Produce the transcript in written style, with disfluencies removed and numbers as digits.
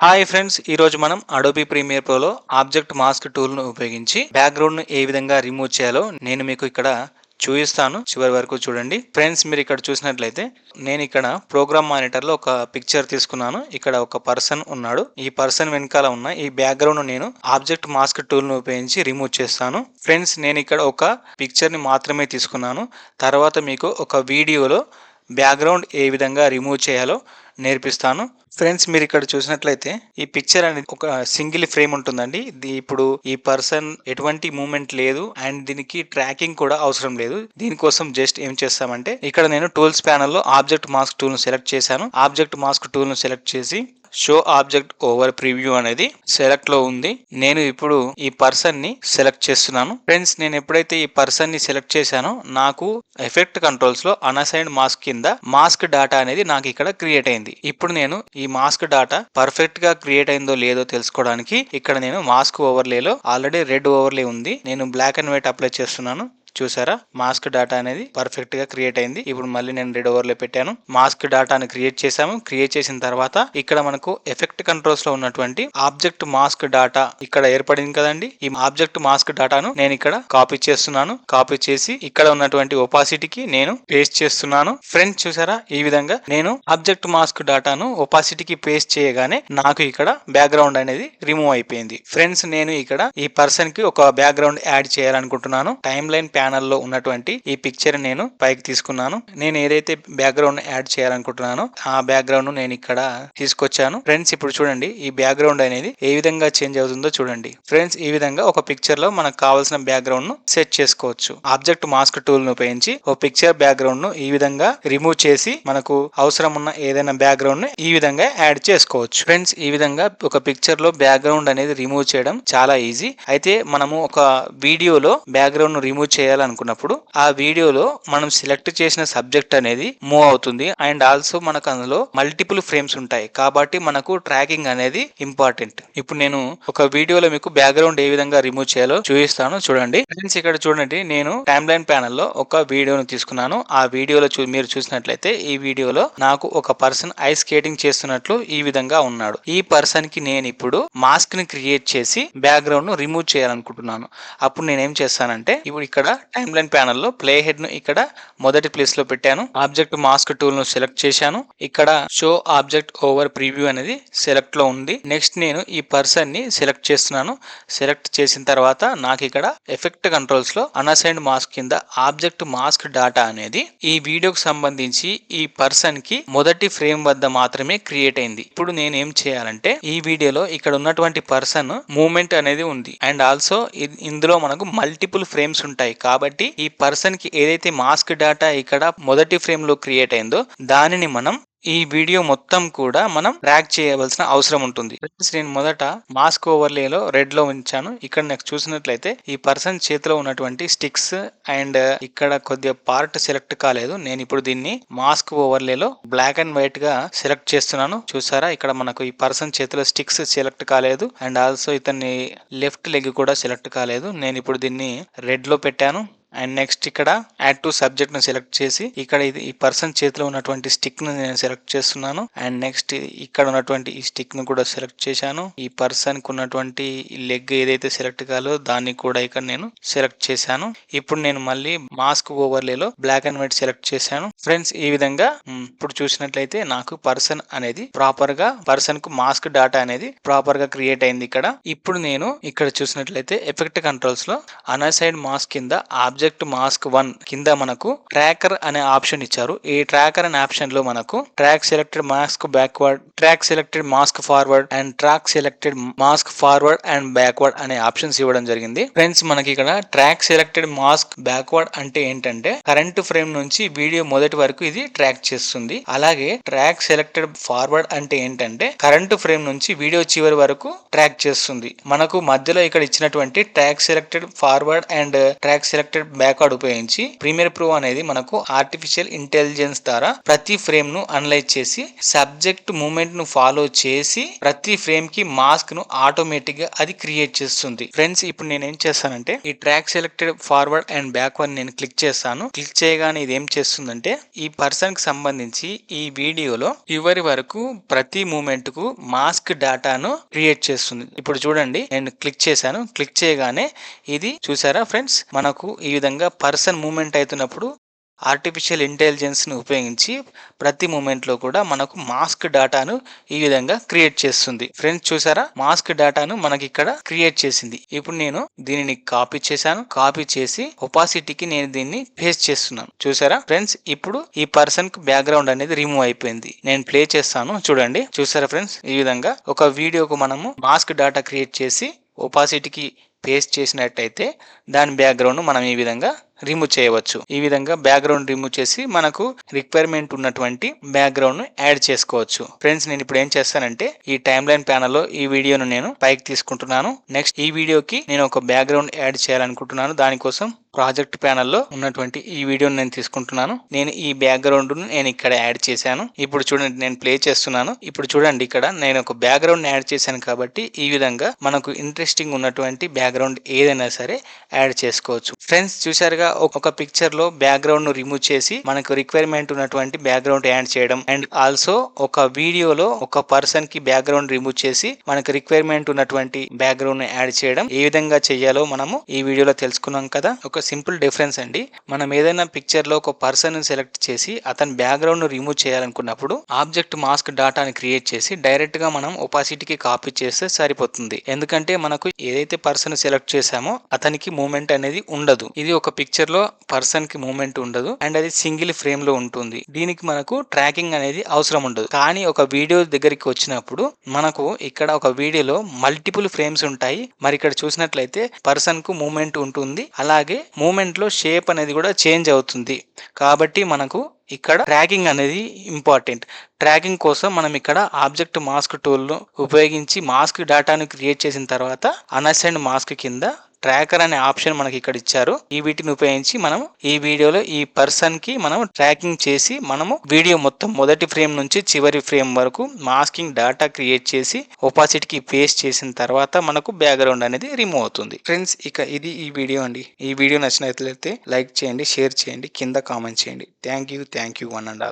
Hi friends, ఈ రోజు మనం అడోబీ ప్రీమియర్ ప్రోలో ఆబ్జెక్ట్ మాస్క్ టూల్ ను ఉపయోగించి బ్యాక్గ్రౌండ్ ను ఏ విధంగా రిమూవ్ చేయాలో నేను మీకు ఇక్కడ చూపిస్తాను. చివరి వరకు చూడండి. ఫ్రెండ్స్, మీరు ఇక్కడ చూసినట్లయితే నేను ఇక్కడ ప్రోగ్రామ్ మానిటర్ లో ఒక పిక్చర్ తీసుకున్నాను. ఇక్కడ ఒక పర్సన్ ఉన్నాడు. ఈ పర్సన్ వెనకాల ఉన్న ఈ బ్యాక్గ్రౌండ్ నేను ఆబ్జెక్ట్ మాస్క్ టూల్ ను ఉపయోగించి రిమూవ్ చేస్తాను. ఫ్రెండ్స్, నేను ఇక్కడ ఒక పిక్చర్ ని మాత్రమే తీసుకున్నాను. తర్వాత మీకు ఒక వీడియోలో బ్యాక్గ్రౌండ్ ఏ విధంగా రిమూవ్ చేయాలో నేర్పిస్తాను. ఫ్రెండ్స్, మీరు ఇక్కడ చూసినట్లయితే ఈ పిక్చర్ అనేది ఒక సింగిల్ ఫ్రేమ్ ఉంటుందండి. ఇప్పుడు ఈ పర్సన్ ఎటువంటి మూమెంట్ లేదు అండ్ దీనికి ట్రాకింగ్ కూడా అవసరం లేదు. దీనికోసం జస్ట్ ఏం చేస్తామంటే ఇక్కడ నేను టూల్స్ ప్యానెల్ లో ఆబ్జెక్ట్ మాస్క్ టూల్ ను సెలెక్ట్ చేశాను. ఆబ్జెక్ట్ మాస్క్ టూల్ ను సెలెక్ట్ చేసి షో ఆబ్జెక్ట్ ఓవర్ ప్రివ్యూ అనేది సెలెక్ట్ లో ఉంది. నేను ఇప్పుడు ఈ పర్సన్ ని సెలెక్ట్ చేస్తున్నాను. ఫ్రెండ్స్, నేను ఎప్పుడైతే ఈ పర్సన్ ని సెలెక్ట్ చేశానో నాకు ఎఫెక్ట్ కంట్రోల్స్ లో అన్అసైన్డ్ మాస్క్ కింద మాస్క్ డాటా అనేది నాకు ఇక్కడ క్రియేట్ అయింది. ఇప్పుడు నేను ఈ మాస్క్ డాటా పర్ఫెక్ట్ గా క్రియేట్ అయిందో లేదో తెలుసుకోవడానికి ఇక్కడ నేను మాస్క్ ఓవర్లేలో ఆల్రెడీ రెడ్ ఓవర్లే ఉంది. నేను బ్లాక్ అండ్ వైట్ అప్లై చేస్తున్నాను. చూసారా, మాస్క్ డాటా అనేది పర్ఫెక్ట్ గా క్రియేట్ అయింది. ఇప్పుడు మళ్ళీ నేను రెడ్ ఓవర్లో పెట్టాను. మాస్క్ డాటాను క్రియేట్ చేసాము. క్రియేట్ చేసిన తర్వాత ఇక్కడ మనకు ఎఫెక్ట్ కంట్రోల్స్ లో ఉన్నటువంటి ఆబ్జెక్ట్ మాస్క్ డాటా ఇక్కడ ఏర్పడింది కదండి. ఈ ఆబ్జెక్ట్ మాస్క్ డాటాను నేను ఇక్కడ కాపీ చేస్తున్నాను. కాపీ చేసి ఇక్కడ ఉన్నటువంటి ఒపాసిటీకి నేను పేస్ట్ చేస్తున్నాను. ఫ్రెండ్స్, చూసారా, ఈ విధంగా నేను ఆబ్జెక్ట్ మాస్క్ డాటాను ఒపాసిటీకి పేస్ట్ చేయగానే నాకు ఇక్కడ బ్యాక్గ్రౌండ్ అనేది రిమూవ్ అయిపోయింది. ఫ్రెండ్స్, నేను ఇక్కడ ఈ పర్సన్ కి ఒక బ్యాక్గ్రౌండ్ యాడ్ చేయాలనుకుంటున్నాను. టైమ్ లైన్ ప్యానల్ లో ఉన్నటువంటి ఈ పిక్చర్ నేను పైకి తీసుకున్నాను. నేను ఏదైతే బ్యాక్గ్రౌండ్ యాడ్ చేయాలనుకుంటున్నానో ఆ బ్యాక్గ్రౌండ్ నేను ఇక్కడ తీసుకొచ్చాను. ఫ్రెండ్స్, ఇప్పుడు చూడండి ఈ బ్యాక్గ్రౌండ్ అనేది ఏ విధంగా చేంజ్ అవుతుందో చూడండి. ఫ్రెండ్స్, ఈ విధంగా ఒక పిక్చర్ లో మనకు కావాల్సిన బ్యాక్గ్రౌండ్ ను సెట్ చేసుకోవచ్చు. ఆబ్జెక్ట్ మాస్క్ టూల్ ను ఉపయోగించి ఒక పిక్చర్ బ్యాక్గ్రౌండ్ ను ఈ విధంగా రిమూవ్ చేసి మనకు అవసరం ఉన్న ఏదైనా బ్యాక్గ్రౌండ్ ను ఈ విధంగా యాడ్ చేసుకోవచ్చు. ఫ్రెండ్స్, ఈ విధంగా ఒక పిక్చర్ లో బ్యాక్గ్రౌండ్ అనేది రిమూవ్ చేయడం చాలా ఈజీ. అయితే మనము ఒక వీడియోలో బ్యాక్గ్రౌండ్ ను రిమూవ్ చేయాలనుకున్నప్పుడు ఆ వీడియోలో మనం సెలెక్ట్ చేసిన సబ్జెక్ట్ అనేది మూవ్ అవుతుంది అండ్ ఆల్సో మనకు అందులో మల్టిపుల్ ఫ్రేమ్స్ ఉంటాయి. కాబట్టి మనకు ట్రాకింగ్ అనేది ఇంపార్టెంట్. ఇప్పుడు నేను ఒక వీడియోలో మీకు బ్యాక్గ్రౌండ్ ఏ విధంగా రిమూవ్ చేయాలో చూపిస్తాను. చూడండి ఫ్రెండ్స్, ఇక్కడ చూడండి నేను టైమ్ లైన్ ప్యానెల్ లో ఒక వీడియోను తీసుకున్నాను. ఆ వీడియోలో మీరు చూసినట్లయితే ఈ వీడియోలో నాకు ఒక పర్సన్ ఐస్ స్కేటింగ్ చేస్తున్నట్లు ఈ విధంగా ఉన్నాడు. ఈ పర్సన్ కి నేను ఇప్పుడు మాస్క్ ని క్రియేట్ చేసి బ్యాక్గ్రౌండ్ ను రిమూవ్ చేయాలనుకుంటున్నాను. అప్పుడు నేనేం చేస్తానంటే ఇప్పుడు ఇక్కడ టైమ్ లైన్ ప్యానెల్ లో ప్లే హెడ్ ను ఇక్కడ మొదటి ప్లేస్ లో పెట్టాను. ఆబ్జెక్ట్ మాస్క్ టూల్ ను సెలెక్ట్ చేశాను. ఇక్కడ షో ఆబ్జెక్ట్ ఓవర్ ప్రివ్యూ అనేది సెలెక్ట్ లో ఉంది. నెక్స్ట్ నేను ఈ పర్సన్ ని సెలెక్ట్ చేస్తున్నాను. సెలెక్ట్ చేసిన తర్వాత నాకు ఇక్కడ ఎఫెక్ట్ కంట్రోల్స్ లో అన్అసైన్డ్ మాస్క్ కింద ఆబ్జెక్ట్ మాస్క్ డాటా అనేది ఈ వీడియోకి సంబంధించి ఈ పర్సన్ కి మొదటి ఫ్రేమ్ వద్ద మాత్రమే క్రియేట్ అయింది. ఇప్పుడు నేను ఏం చేయాలంటే ఈ వీడియోలో ఇక్కడ ఉన్నటువంటి పర్సన్ మూవ్మెంట్ అనేది ఉంది అండ్ ఆల్సో ఇందులో మనకు మల్టిపుల్ ఫ్రేమ్స్ ఉంటాయి. కాబట్టి ఈ పర్సన్ కి ఏదైతే మాస్క్ డాటా ఇక్కడ మొదటి ఫ్రేమ్ లో క్రియేట్ అయిందో దానిని మనం ఈ వీడియో మొత్తం కూడా మనం ట్రాక్ చేయవలసిన అవసరం ఉంటుంది. నేను మొదట మాస్క్ ఓవర్లేలో రెడ్ లో ఉంచాను. ఇక్కడ నాకు చూసినట్లయితే ఈ పర్సన్ చేతిలో ఉన్నటువంటి స్టిక్స్ అండ్ ఇక్కడ కొద్దిగా పార్ట్ సెలెక్ట్ కాలేదు. నేను ఇప్పుడు దీన్ని మాస్క్ ఓవర్లేలో బ్లాక్ అండ్ వైట్ గా సెలెక్ట్ చేస్తున్నాను. చూసారా, ఇక్కడ మనకు ఈ పర్సన్ చేతిలో స్టిక్స్ సెలెక్ట్ కాలేదు అండ్ ఆల్సో ఇతన్ని లెఫ్ట్ లెగ్ కూడా సెలెక్ట్ కాలేదు. నేను ఇప్పుడు దీన్ని రెడ్ లో పెట్టాను. అండ్ నెక్స్ట్ ఇక్కడ యాడ్ టు సబ్జెక్ట్ ను సెలెక్ట్ చేసి ఇక్కడ ఇది ఈ పర్సన్ చేతిలో ఉన్నటువంటి స్టిక్ ను నేను సెలెక్ట్ చేస్తున్నాను. అండ్ నెక్స్ట్ ఇక్కడ ఉన్నటువంటి ఈ స్టిక్ ను కూడా సెలెక్ట్ చేశాను. ఈ పర్సన్ కు ఉన్నటువంటి లెగ్ ఏదైతే సెలెక్ట్ కాలో దాన్ని కూడా ఇక్కడ నేను సెలెక్ట్ చేశాను. ఇప్పుడు నేను మళ్ళీ మాస్క్ ఓవర్లేలో బ్లాక్ అండ్ వైట్ సెలెక్ట్ చేశాను. ఫ్రెండ్స్, ఈ విధంగా ఇప్పుడు చూసినట్లయితే నాకు పర్సన్ అనేది ప్రాపర్ గా పర్సన్ కు మాస్క్ డాటా అనేది ప్రాపర్ గా క్రియేట్ అయింది ఇక్కడ. ఇప్పుడు నేను ఇక్కడ చూసినట్లయితే ఎఫెక్ట్ కంట్రోల్స్ లో అన్అసైన్డ్ మాస్క్ కింద ఆబ్జెక్ట్ మాస్క్ 1 కింద మనకు ట్రాకర్ అనే ఆప్షన్ ఇచ్చారు. ఈ ట్రాకర్ అనే ఆప్షన్ లో మనకు track selected mask backward, track selected mask forward and track selected mask forward and backward అనే ఆప్షన్స్ ఇవ్వడం జరిగింది. ఫ్రెండ్స్, మనకి ఇక్కడ ట్రాక్ సెలెక్టెడ్ మాస్క్ బ్యాక్వర్డ్ అంటే ఏంటంటే కరెంట్ ఫ్రేమ్ నుంచి వీడియో మొదటి వరకు ఇది ట్రాక్ చేస్తుంది. అలాగే ట్రాక్ సెలెక్టెడ్ ఫార్వర్డ్ అంటే ఏంటంటే కరెంట్ ఫ్రేమ్ నుంచి వీడియో చివరి వరకు ట్రాక్ చేస్తుంది. మనకు మధ్యలో ఇక్కడ ఇచ్చినటువంటి track selected forward and track selected backward ఉపయోగించి ప్రీమియర్ ప్రో అనేది మనకు ఆర్టిఫిషియల్ ఇంటెలిజెన్స్ ద్వారా ప్రతి ఫ్రేమ్ ను అనలైజ్ చేసి సబ్జెక్ట్ మూమెంట్ ను ఫాలో చేసి ప్రతి ఫ్రేమ్ కి మాస్క్ ను ఆటోమేటిక్ గా అది క్రియేట్ చేస్తుంది. ఫ్రెండ్స్ ఇప్పుడు నేను ఏం చేస్తానంటే ఈ track selected forward and backward నేను క్లిక్ చేస్తాను. క్లిక్ చేయగానే ఇది ఏం చేస్తుందంటే ఈ పర్సన్ కి సంబంధించి ఈ వీడియోలో చివరి వరకు ప్రతి మూమెంట్ కు మాస్క్ డేటాను క్రియేట్ చేస్తుంది. ఇప్పుడు చూడండి నేను క్లిక్ చేశాను. క్లిక్ చేయగానే ఇది చూసారా ఫ్రెండ్స్, మనకు ఈ విధంగా పర్సన్ మూమెంట్ అవుతున్నప్పుడు ఆర్టిఫిషియల్ ఇంటెలిజెన్స్ ను ఉపయోగించి ప్రతి మూమెంట్ లో కూడా మనకు మాస్క్ డేటాను ఈ విధంగా క్రియేట్ చేస్తుంది. ఫ్రెండ్స్ చూసారా, మాస్క్ డేటాను మనకి ఇక్కడ క్రియేట్ చేసింది. ఇప్పుడు నేను దీనిని కాపీ చేశాను. కాపీ చేసి ఒపాసిటీకి నేను దీన్ని పేస్ట్ చేస్తున్నాను. చూసారా ఫ్రెండ్స్, ఇప్పుడు ఈ పర్సన్ కి బ్యాక్గ్రౌండ్ అనేది రిమూవ్ అయిపోయింది. నేను ప్లే చేస్తాను చూడండి. చూసారా ఫ్రెండ్స్, ఈ విధంగా ఒక వీడియోకు మనము మాస్క్ డేటా క్రియేట్ చేసి ఒపాసిటీకి పేస్ట్ చేసినట్టయితే దాని బ్యాక్గ్రౌండ్ మనం ఈ విధంగా రిమూవ్ చేయవచ్చు. ఈ విధంగా బ్యాక్గ్రౌండ్ రిమూవ్ చేసి మనకు రిక్వైర్మెంట్ ఉన్నటువంటి బ్యాక్గ్రౌండ్ ను యాడ్ చేసుకోవచ్చు. ఫ్రెండ్స్ నేను ఇప్పుడు ఏం చేస్తానంటే ఈ టైమ్ లైన్ ప్యానల్ లో ఈ వీడియోను నేను పైకి తీసుకుంటున్నాను. నెక్స్ట్ ఈ వీడియోకి నేను ఒక బ్యాక్గ్రౌండ్ యాడ్ చేయాలనుకుంటున్నాను. దానికోసం ప్రాజెక్ట్ ప్యానల్లో ఉన్నటువంటి ఈ వీడియోని నేను తీసుకుంటున్నాను. నేను ఈ బ్యాక్గ్రౌండ్ ను నేను ఇక్కడ యాడ్ చేశాను. ఇప్పుడు చూడండి నేను ప్లే చేస్తున్నాను. ఇప్పుడు చూడండి ఇక్కడ నేను ఒక బ్యాక్గ్రౌండ్ యాడ్ చేశాను కాబట్టి ఈ విధంగా మనకు ఇంట్రెస్టింగ్ ఉన్నటువంటి బ్యాక్గ్రౌండ్ ఏదైనా సరే యాడ్ చేసుకోవచ్చు. ఫ్రెండ్స్ చూసారుగా, ఒక పిక్చర్ లో బ్యాక్గ్రౌండ్ ను రిమూవ్ చేసి మనకు రిక్వైర్మెంట్ ఉన్నటువంటి బ్యాక్గ్రౌండ్ యాడ్ చేయడం, అండ్ ఆల్సో ఒక వీడియోలో ఒక పర్సన్ కి బ్యాక్గ్రౌండ్ రిమూవ్ చేసి మనకు రిక్వైర్మెంట్ ఉన్నటువంటి బ్యాక్గ్రౌండ్ ను యాడ్ చేయడం ఏ విధంగా చేయాలో మనము ఈ వీడియోలో తెలుసుకున్నాం కదా. ఒక సింపుల్ డిఫరెన్స్ అండి. మనం ఏదైనా పిక్చర్ లో ఒక పర్సన్ ని సెలెక్ట్ చేసి అతని బ్యాక్గ్రౌండ్ ను రిమూవ్ చేయాలనుకున్నప్పుడు ఆబ్జెక్ట్ మాస్క్ డాటాని క్రియేట్ చేసి డైరెక్ట్ గా మనం ఒపాసిటీకి కాపీ చేస్తే సరిపోతుంది. ఎందుకంటే మనకు ఏదైతే పర్సన్ సెలెక్ట్ చేసామో అతనికి మూమెంట్ అనేది ఉండదు. ఇది ఒక పిక్చర్ లో పర్సన్ కి మూమెంట్ ఉండదు అండ్ అది సింగిల్ ఫ్రేమ్ లో ఉంటుంది. దీనికి మనకు ట్రాకింగ్ అనేది అవసరం ఉండదు. కానీ ఒక వీడియో దగ్గరికి వచ్చినప్పుడు మనకు ఇక్కడ ఒక వీడియోలో మల్టిపుల్ ఫ్రేమ్స్ ఉంటాయి. మరి ఇక్కడ చూసినట్లయితే పర్సన్ కు మూమెంట్ ఉంటుంది, అలాగే మూమెంట్ లో షేప్ అనేది కూడా చేంజ్ అవుతుంది. కాబట్టి మనకు ఇక్కడ ట్రాకింగ్ అనేది ఇంపార్టెంట్. ట్రాకింగ్ కోసం మనం ఇక్కడ ఆబ్జెక్ట్ మాస్క్ టూల్ ను ఉపయోగించి మాస్క్ డేటాను క్రియేట్ చేసిన తర్వాత అన్అసైన్డ్ మాస్క్ కింద ట్రాకర్ అనే ఆప్షన్ మనకి ఇక్కడ ఇచ్చారు. ఈ వీటిని ఉపయోగించి మనం ఈ వీడియోలో ఈ పర్సన్ కి మనం ట్రాకింగ్ చేసి మనము వీడియో మొత్తం మొదటి ఫ్రేమ్ నుంచి చివరి ఫ్రేమ్ వరకు మాస్కింగ్ డేటా క్రియేట్ చేసి ఒపాసిటీకి పేస్ట్ చేసిన తర్వాత మనకు బ్యాక్గ్రౌండ్ అనేది రిమూవ్ అవుతుంది. ఫ్రెండ్స్ ఇక ఇది ఈ వీడియో అండి. ఈ వీడియో నచ్చినట్లయితే లైక్ చేయండి, షేర్ చేయండి, కింద కామెంట్ చేయండి. Thank you one and all.